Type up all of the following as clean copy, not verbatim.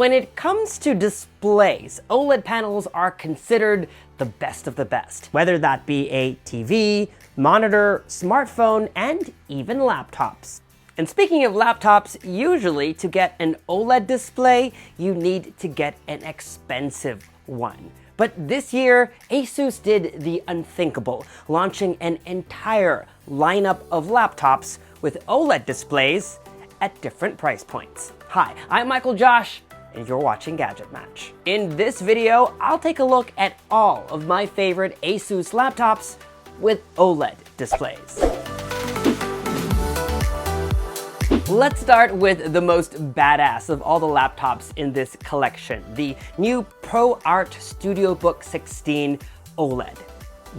When it comes to displays, OLED panels are considered the best of the best, whether that be a TV, monitor, smartphone, and even laptops. And speaking of laptops, usually to get an OLED display, you need to get an expensive one. But this year, ASUS did the unthinkable, launching an entire lineup of laptops with OLED displays at different price points. Hi, I'm MICHAELJOSH, and you're watching GadgetMatch. In this video, I'll take a look at all of my favorite ASUS laptops with OLED displays. Let's start with the most badass of all the laptops in this collection, the new ProArt Studiobook 16 OLED.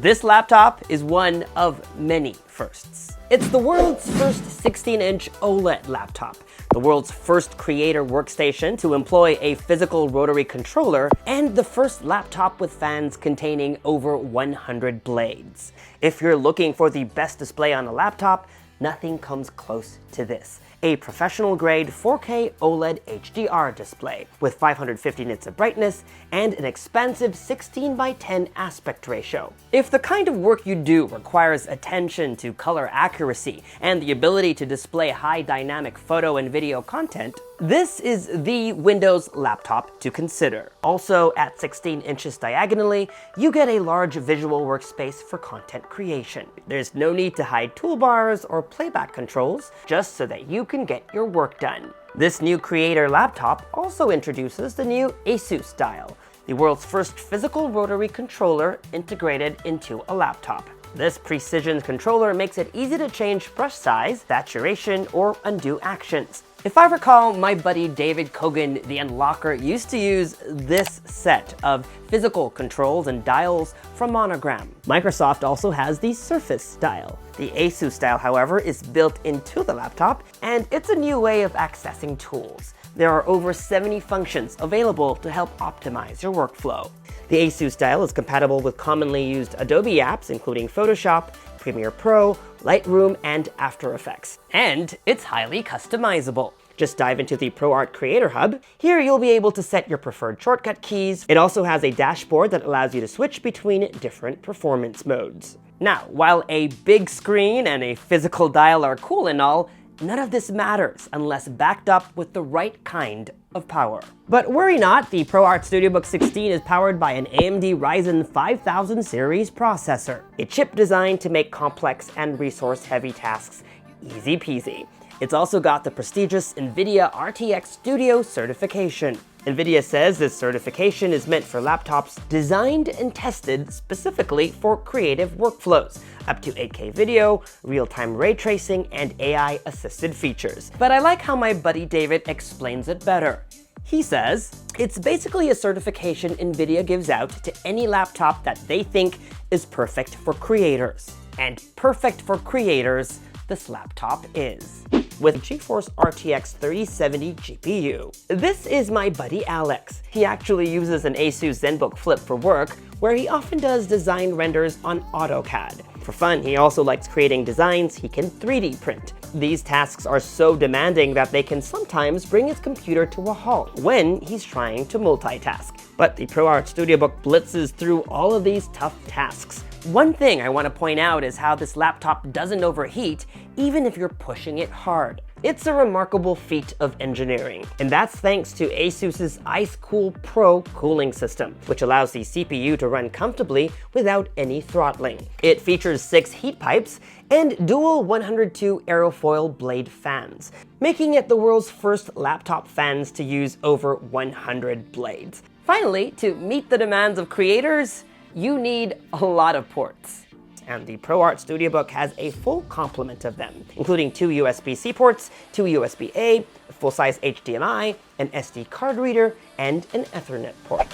This laptop is one of many firsts. It's the world's first 16-inch OLED laptop, the world's first creator workstation to employ a physical rotary controller, and the first laptop with fans containing over 100 blades. If you're looking for the best display on a laptop, nothing comes close to this. A professional-grade 4K OLED HDR display with 550 nits of brightness and an expansive 16:10 aspect ratio. If the kind of work you do requires attention to color accuracy and the ability to display high dynamic photo and video content, this is the Windows laptop to consider. Also, at 16 inches diagonally, you get a large visual workspace for content creation. There's no need to hide toolbars or playback controls, just so that you can get your work done. This new creator laptop also introduces the new ASUS style, the world's first physical rotary controller integrated into a laptop. This precision controller makes it easy to change brush size, saturation, or undo actions. If I recall, my buddy David Kogan, TheUnlockr, used to use this set of physical controls and dials from Monogram. Microsoft also has the Surface style. The ASUS style, however, is built into the laptop, and it's a new way of accessing tools. There are over 70 functions available to help optimize your workflow. The ASUS style is compatible with commonly used Adobe apps, including Photoshop, Premiere Pro, Lightroom, and After Effects. And it's highly customizable. Just dive into the ProArt Creator Hub. Here you'll be able to set your preferred shortcut keys. It also has a dashboard that allows you to switch between different performance modes. Now, while a big screen and a physical dial are cool and all, none of this matters unless backed up with the right kind of power. But worry not, the ProArt Studiobook 16 is powered by an AMD Ryzen 5000 series processor, a chip designed to make complex and resource-heavy tasks easy peasy. It's also got the prestigious NVIDIA RTX Studio certification. NVIDIA says this certification is meant for laptops designed and tested specifically for creative workflows, up to 8K video, real-time ray tracing, and AI-assisted features. But I like how my buddy David explains it better. He says, it's basically a certification NVIDIA gives out to any laptop that they think is perfect for creators. And perfect for creators, this laptop is. With GeForce RTX 3070 GPU. This is my buddy Alex. He actually uses an ASUS Zenbook Flip for work, where he often does design renders on AutoCAD. For fun, he also likes creating designs he can 3D print. These tasks are so demanding that they can sometimes bring his computer to a halt when he's trying to multitask. But the ProArt Studiobook blitzes through all of these tough tasks. One thing I want to point out is how this laptop doesn't overheat even if you're pushing it hard. It's a remarkable feat of engineering, and that's thanks to ASUS's Ice-Cool Pro cooling system, which allows the CPU to run comfortably without any throttling. It features 6 heat pipes and dual 102 aerofoil blade fans, making it the world's first laptop fans to use over 100 blades. Finally, to meet the demands of creators, you need a lot of ports. And the ProArt Studiobook has a full complement of them, including 2 USB-C ports, 2 USB-A, a full-size HDMI, an SD card reader, and an Ethernet port.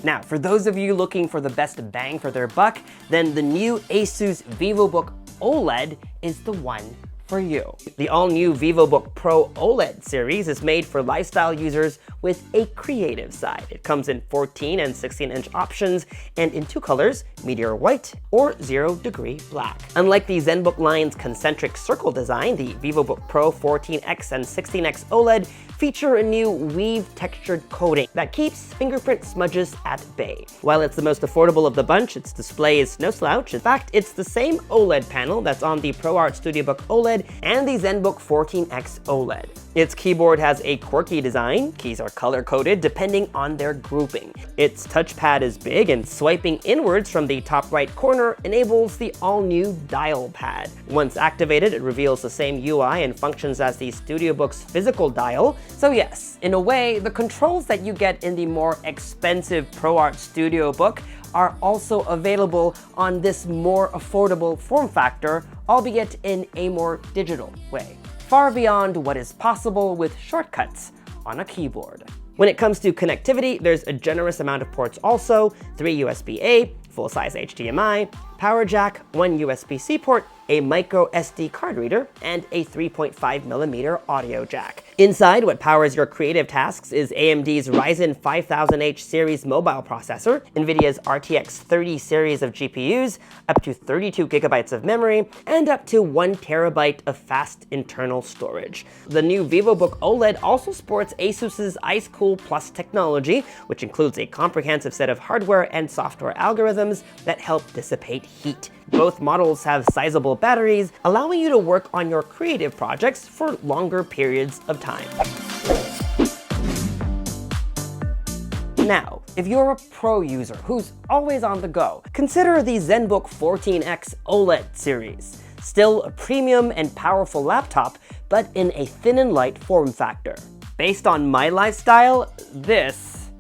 Now, for those of you looking for the best bang for their buck, then the new ASUS Vivobook OLED is the one for you. The all-new Vivobook Pro OLED series is made for lifestyle users with a creative side. It comes in 14 and 16-inch options and in two colors, Meteor White or 0 Degree Black. Unlike the Zenbook line's concentric circle design, the Vivobook Pro 14X and 16X OLED feature a new weave textured coating that keeps fingerprint smudges at bay. While it's the most affordable of the bunch, its display is no slouch. In fact, it's the same OLED panel that's on the ProArt Studiobook OLED and the Zenbook 14X OLED. Its keyboard has a quirky design. Keys are color-coded depending on their grouping. Its touchpad is big, and swiping inwards from the top right corner enables the all-new dial pad. Once activated, it reveals the same UI and functions as the Studiobook's physical dial. So yes, in a way, the controls that you get in the more expensive ProArt Studiobook are also available on this more affordable form factor, albeit in a more digital way, far beyond what is possible with shortcuts on a keyboard. When it comes to connectivity, there's a generous amount of ports also: 3 USB-A, full-size HDMI, power jack, 1 USB-C port, a micro SD card reader, and a 3.5mm audio jack. Inside, what powers your creative tasks is AMD's Ryzen 5000H series mobile processor, NVIDIA's RTX 30 series of GPUs, up to 32 gigabytes of memory, and up to 1 terabyte of fast internal storage. The new Vivobook OLED also sports ASUS's Ice Cool Plus technology, which includes a comprehensive set of hardware and software algorithms that help dissipate heat. Both models have sizable batteries, allowing you to work on your creative projects for longer periods of time. Now, if you're a pro user who's always on the go, consider the Zenbook 14X OLED series. Still a premium and powerful laptop, but in a thin and light form factor. Based on my lifestyle, this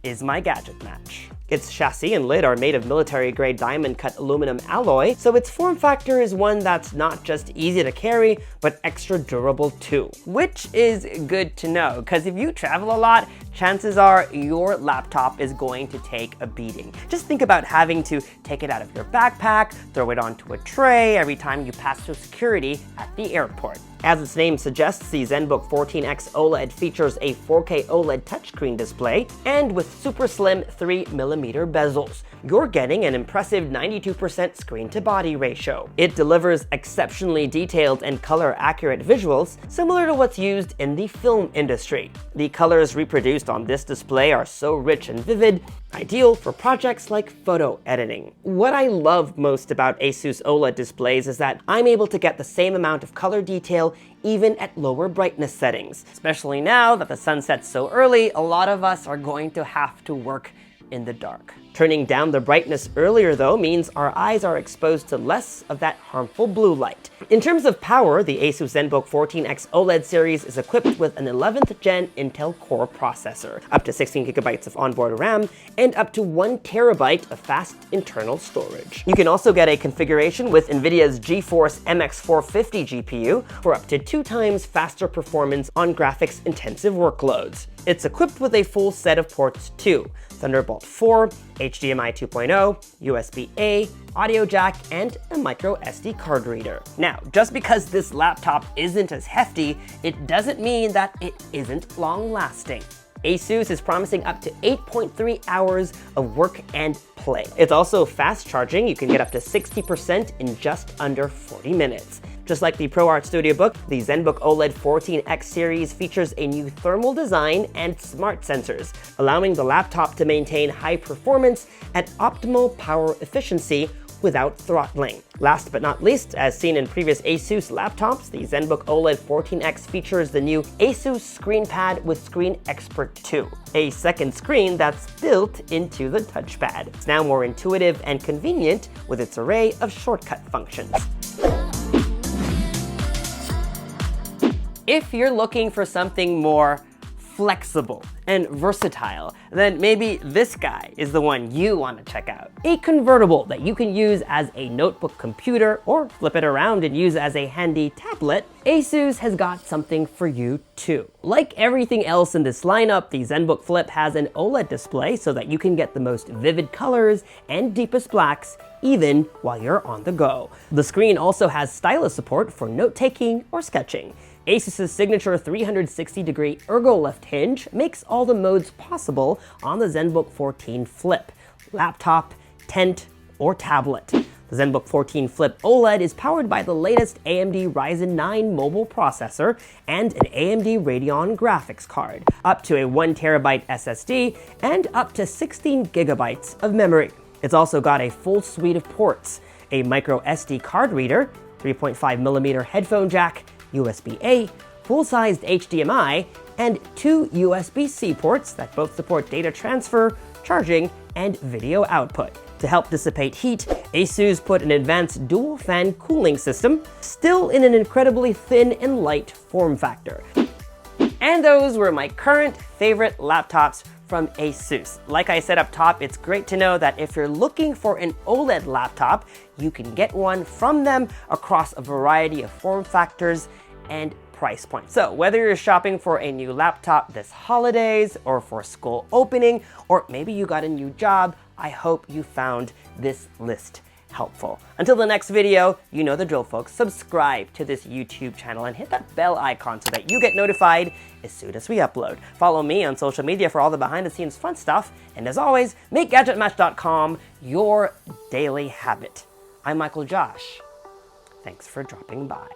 is my GadgetMatch. Its chassis and lid are made of military-grade diamond-cut aluminum alloy, so its form factor is one that's not just easy to carry, but extra durable too. Which is good to know, because if you travel a lot, chances are your laptop is going to take a beating. Just think about having to take it out of your backpack, throw it onto a tray every time you pass through security at the airport. As its name suggests, the Zenbook 14X OLED features a 4K OLED touchscreen display, and with super slim 3mm bezels, you're getting an impressive 92% screen-to-body ratio. It delivers exceptionally detailed and color-accurate visuals, similar to what's used in the film industry. The colors reproduced on this display are so rich and vivid, ideal for projects like photo editing. What I love most about ASUS OLED displays is that I'm able to get the same amount of color detail even at lower brightness settings. Especially now that the sun sets so early, a lot of us are going to have to work in the dark. Turning down the brightness earlier, though, means our eyes are exposed to less of that harmful blue light. In terms of power, the ASUS Zenbook 14X OLED series is equipped with an 11th gen Intel Core processor, up to 16 gigabytes of onboard RAM, and up to 1 terabyte of fast internal storage. You can also get a configuration with NVIDIA's GeForce MX450 GPU for up to 2 times faster performance on graphics-intensive workloads. It's equipped with a full set of ports too: Thunderbolt 4, HDMI 2.0, USB-A, audio jack, and a micro SD card reader. Now, just because this laptop isn't as hefty, it doesn't mean that it isn't long-lasting. ASUS is promising up to 8.3 hours of work and play. It's also fast charging. You can get up to 60% in just under 40 minutes. Just like the ProArt Studiobook, the Zenbook OLED 14X series features a new thermal design and smart sensors, allowing the laptop to maintain high performance at optimal power efficiency without throttling. Last but not least, as seen in previous ASUS laptops, the Zenbook OLED 14X features the new ASUS ScreenPad with Screen Expert 2, a second screen that's built into the touchpad. It's now more intuitive and convenient with its array of shortcut functions. If you're looking for something more flexible and versatile, then maybe this guy is the one you want to check out. A convertible that you can use as a notebook computer or flip it around and use as a handy tablet, ASUS has got something for you too. Like everything else in this lineup, the Zenbook Flip has an OLED display so that you can get the most vivid colors and deepest blacks even while you're on the go. The screen also has stylus support for note-taking or sketching. ASUS's signature 360-degree ergo left hinge makes all the modes possible on the Zenbook 14 Flip, laptop, tent, or tablet. The Zenbook 14 Flip OLED is powered by the latest AMD Ryzen 9 mobile processor and an AMD Radeon graphics card, up to a 1TB SSD, and up to 16 GB of memory. It's also got a full suite of ports, a micro SD card reader, 3.5mm headphone jack, USB-A, full-sized HDMI, and 2 USB-C ports that both support data transfer, charging, and video output. To help dissipate heat, ASUS put an advanced dual-fan cooling system, still in an incredibly thin and light form factor. And those were my current favorite laptops from ASUS. Like I said up top, it's great to know that if you're looking for an OLED laptop, you can get one from them across a variety of form factors and price points. So whether you're shopping for a new laptop this holidays or for school opening, or maybe you got a new job, I hope you found this list helpful. Until the next video, you know the drill, folks. Subscribe to this YouTube channel and hit that bell icon so that you get notified as soon as we upload. Follow me on social media for all the behind-the-scenes fun stuff. And as always, make GadgetMatch.com your daily habit. I'm MICHAELJOSH. Thanks for dropping by.